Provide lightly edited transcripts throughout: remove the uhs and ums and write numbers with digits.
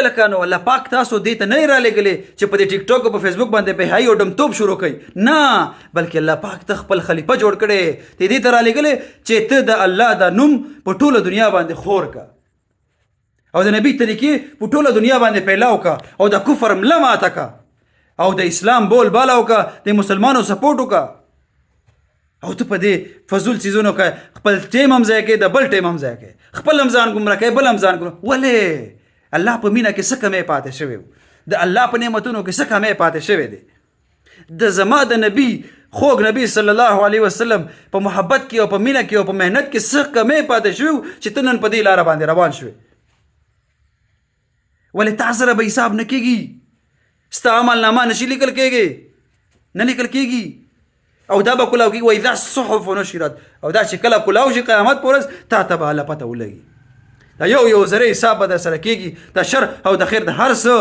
لکه نو الله پاک تاسو دې ته نه را لېږلې چې په دې ټیک ټاک او په فیسبوک باندې بهایي او ډمتوب شروع کړئ، نه، بلکې الله پاک ته خپل خلیفه جوړ کړی، ته دې ته را لېږلې چې ته د الله دا نوم په ټوله دنیا باندې خور کا او د نبی طریقې په ټوله دنیا باندې پیلاو کا او د کفر مله ماته کا او د اسلام بول بالا وکړه، د مسلمانو سپورټ وکړه. او ته په دې فضول څیزونو کې خپل ټیم هم ضایع کوې، د بل ټیم هم ضایع کوې، خپل هم ځان ګمراه کوې، بل هم ځان ګمراه. ولې الله په مینه کې څه کمی پاتې شوی و، د الله په نعمتونو کې څه کمی پاتې شوی دی. د زما د نبی خوږ نبی صلی الله علیه وسلم په محبت کې او په مینه کې او په مهنت کې څه کمی پاتې شوی چې ته نن په دې لاره باندې روان شوې. ولې تا سره به حساب نه کېږي، ستا عمل نامه نشي لیکل کېږي، نه لیکل کېږي، او دا به کلاو کېږي. وایي دا صحف نشرت، او دا چې کله کلاو شي قیامت په ورځ تا ته به الله پته ولګي. دا یو ذره حساب به در سره کېږي، د شر او د خیر د هر څه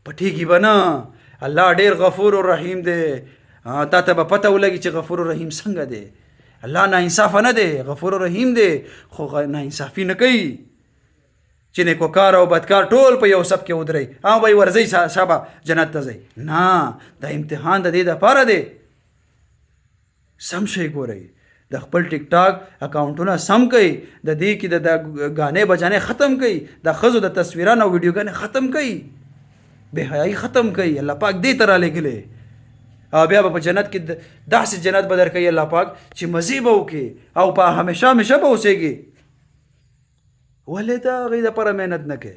پټېږي به نه. الله ډېر غفور الرحیم دی، تا ته به پته ولګي چې غفور الرحیم څنګه دی. الله ناانصافه نه دی، غفور الرحیم دی، خو ناانصافي نه کوي چې نیکوکار او بدکار ټول په یو سب کې ودرئ او به یې ورځئ شابه جنت ته ځئ. نه، دا امتحان د دې دپاره دی. سم شی ګورئ، د خپل ټیک ټاک اکاؤنټونه سم کړئ، د دې کې د غانې بجانې ختم کړئ، د ښځو د تصویرانو او ویډیوګانې ختم کړئ، بې حیایي ختم کړئ. الله پاک دې ته رالیږلی او بیا به په جنت کې داسې جنت به درکوي الله پاک چې مزې به وکړي او په همیشه به اوسېږي. ولې د هغې دپاره محنت نه کوې؟